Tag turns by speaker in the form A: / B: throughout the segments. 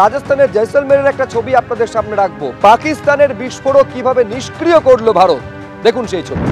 A: রাজস্থানের জয়সলমেরের একটা ছবি আপনাদের সামনে রাখবো। পাকিস্তানের বিস্ফোরক কিভাবে নিষ্ক্রিয় করলো ভারত, দেখুন সেই ছবি।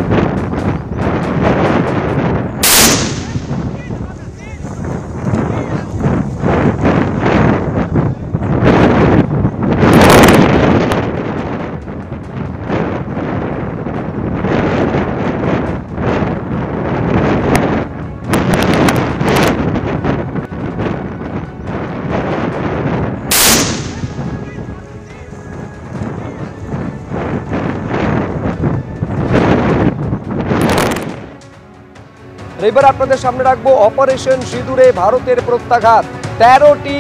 A: এবার আপনাদের সামনে রাখবো অপারেশন সিঁদুরে ভারতের প্রত্যাঘাত। 13টি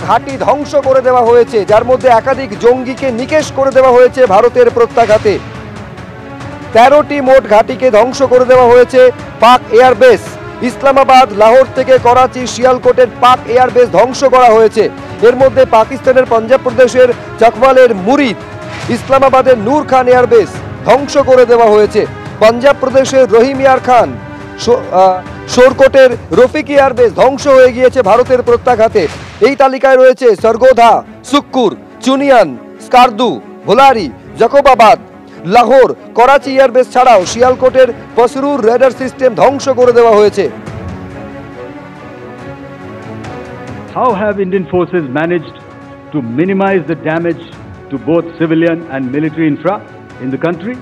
A: ঘাঁটি ধ্বংস করে দেওয়া হয়েছে, যার মধ্যে একাধিক জঙ্গিকে নিকেশ করে দেওয়া হয়েছে ভারতের প্রত্যাঘাতে। 13টি মোট ঘাঁটিকে ধ্বংস করে দেওয়া হয়েছে পাক এয়ারবেস। ইসলামাবাদ, লাহোর থেকে করাচি, শিয়ালকোটের পাক এয়ারবেস ধ্বংস করা হয়েছে। এর মধ্যে পাকিস্তানের পাঞ্জাব প্রদেশের চকওয়ালের মুরিদ, ইসলামাবাদের নূর খান এয়ারবেস ধ্বংস করে দেওয়া হয়েছে। পাঞ্জাব প্রদেশের রহিম ইয়ার খান, শোরকোটের রফিক এয়ারবেস ধ্বংস হয়ে গিয়েছে ভারতের প্রত্যাঘাতে। এই তালিকায় রয়েছে সরগোধা, সুক্কুর, চুনিয়ান, স্কারদু, ভোলারি, জাকোবাবাদ, লাহোর, করাচি এয়ারবেস ছাড়াও শিয়ালকোটের পসরুর রেডার সিস্টেম ধ্বংস করে দেওয়া হয়েছে।
B: How have Indian forces managed to minimize the damage to both civilian and military infra in the country,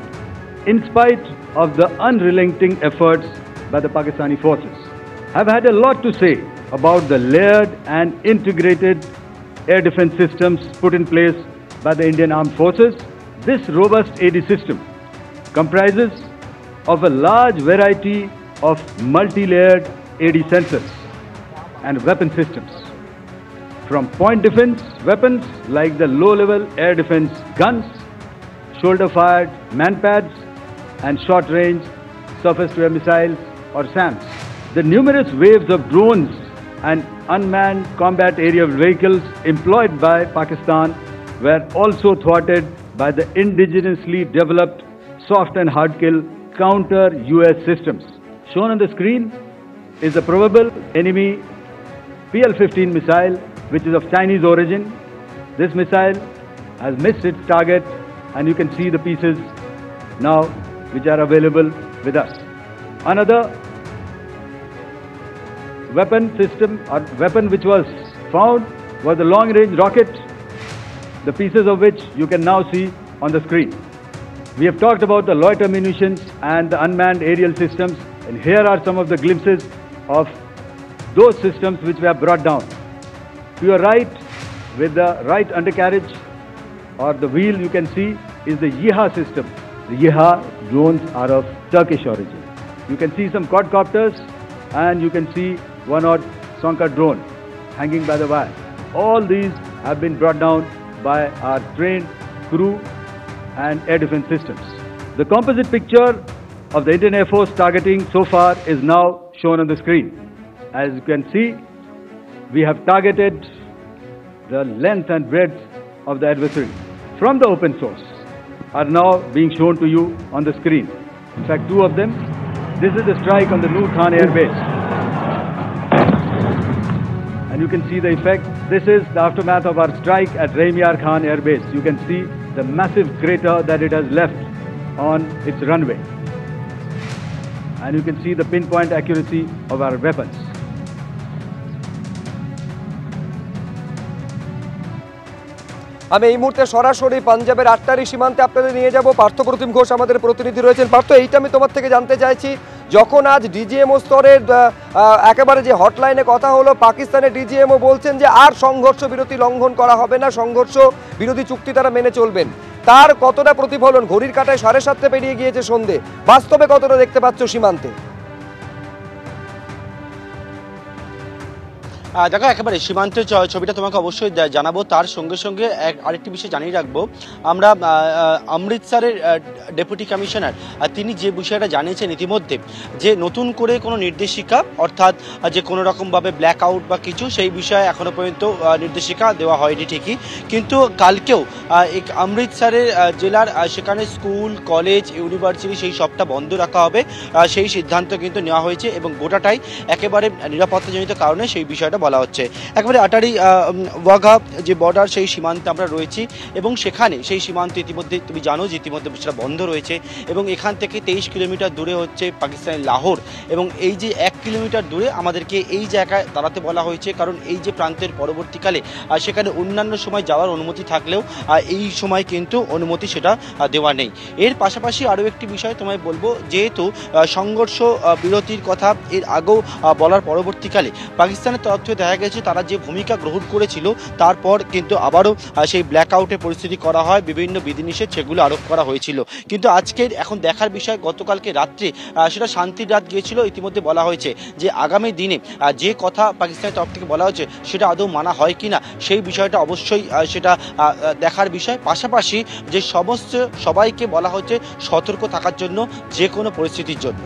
B: in spite of the unrelenting efforts by the Pakistani forces? I've had a lot to say about the layered and integrated air defense systems put in place by the Indian Armed Forces. This robust AD system comprises of a large variety of multi-layered AD sensors and weapon systems, from point defense weapons like the low-level air defense guns, shoulder-fired manpads, and short-range surface-to-air missiles or SAMs. The numerous waves of drones and unmanned combat aerial vehicles employed by Pakistan were also thwarted by the indigenously developed soft and hard-kill counter-US systems. Shown on the screen is the probable enemy PL-15 missile, which is of Chinese origin. This missile has missed its target, and you can see the pieces now which are available with us. Another weapon system or weapon which was found was the long-range rocket, the pieces of which you can now see on the screen. We have talked about the loiter munitions and the unmanned aerial systems, and here are some of the glimpses of those systems which we have brought down. To your right, with the right undercarriage or the wheel, you can see is the YIHA system. The YIHA drones are of Turkish origin. You can see some quadcopters, and you can see one odd Sonka drone hanging by the wire. All these have been brought down by our trained crew and air defense systems. The composite picture of the Indian Air Force targeting so far is now shown on the screen. As you can see, we have targeted the length and breadth of the adversary from the open source are now being shown to you on the screen. In fact, two of them. This is the strike on the Noor Khan Air Base. And you can see the effect. This is the aftermath of our strike at Rahim Yar Khan Air Base. You can see the massive crater that it has left on its runway. And you can see the pinpoint accuracy of our weapons.
A: আমি এই মুহূর্তে সরাসরি পাঞ্জাবের আটটারি সীমান্তে আপনাদের নিয়ে যাব। পার্থপ্রতিম ঘোষ আমাদের প্রতিনিধি রয়েছেন। পার্থ, এইটা আমি তোমার থেকে জানতে চাইছি, যখন আজ ডিজিএমও স্তরের একেবারে যে হটলাইনে কথা হলো, পাকিস্তানের ডিজিএমও বলছেন যে আর সংঘর্ষ বিরতি লঙ্ঘন করা হবে না, সংঘর্ষ বিরোধী চুক্তি তারা মেনে চলবেন। তার কতটা প্রতিফলন? ঘড়ির কাঁটায় 7:30 পেরিয়ে গিয়েছে সন্ধে, বাস্তবে কতটা দেখতে পাচ্ছ সীমান্তে?
C: দেখো, একেবারে সীমান্তের ছবিটা তোমাকে অবশ্যই জানাবো। তার সঙ্গে সঙ্গে আরেকটি বিষয় জানিয়ে রাখবো, আমরা অমৃতসরের ডেপুটি কমিশনার তিনি যে বিষয়টা জানিয়েছেন ইতিমধ্যে, যে নতুন করে কোনো নির্দেশিকা অর্থাৎ যে কোনো রকমভাবে ব্ল্যাক আউট বা কিছু সেই বিষয়ে এখনও পর্যন্ত নির্দেশিকা দেওয়া হয়নি ঠিকই, কিন্তু কালকেও অমৃতসরের জেলার সেখানে স্কুল, কলেজ, ইউনিভার্সিটি সেই সবটা বন্ধ রাখা হবে, সেই সিদ্ধান্ত কিন্তু নেওয়া হয়েছে এবং গোটাটাই একেবারে নিরাপত্তাজনিত কারণে সেই বিষয়টা বলা হচ্ছে। একেবারে আটারি ওয়াঘা যে বর্ডার সেই সীমান্তে আমরা রয়েছি এবং সেখানে সেই সীমান্ত ইতিমধ্যে তুমি জানো যে ইতিমধ্যে সেটা বন্ধ রয়েছে এবং এখান থেকে 23 কিলোমিটার দূরে হচ্ছে পাকিস্তানের লাহোর এবং এই যে 1 কিলোমিটার দূরে আমাদেরকে এই জায়গায় দাঁড়াতে বলা হয়েছে, কারণ এই যে প্রান্তের পরবর্তীকালে সেখানে অন্যান্য সময় যাওয়ার অনুমতি থাকলেও এই সময় কিন্তু অনুমতি সেটা দেওয়া নেই। এর পাশাপাশি আরও একটি বিষয় তোমায় বলবো, যেহেতু সংঘর্ষ বিরতির কথা এর আগেও বলার পরবর্তীকালে পাকিস্তানের তরফ থেকে দেখা গেছে তারা যে ভূমিকা গ্রহণ করেছিল তারপর কিন্তু আবারও সেই ব্ল্যাক আউটের পরিস্থিতি করা হয়, বিভিন্ন বিধিনিষেধ সেগুলো আরোপ করা হয়েছিল। কিন্তু আজকের এখন দেখার বিষয়, গতকালকে রাত্রে সেটা শান্তির রাত গিয়েছিল। ইতিমধ্যে বলা হয়েছে যে আগামী দিনে যে কথা পাকিস্তানের তরফ থেকে বলা হয়েছে সেটা আদৌ মানা হয় কি না সেই বিষয়টা অবশ্যই সেটা দেখার বিষয়। পাশাপাশি যে সবাইকে বলা হচ্ছে সতর্ক থাকার জন্য যে কোনো পরিস্থিতির জন্য।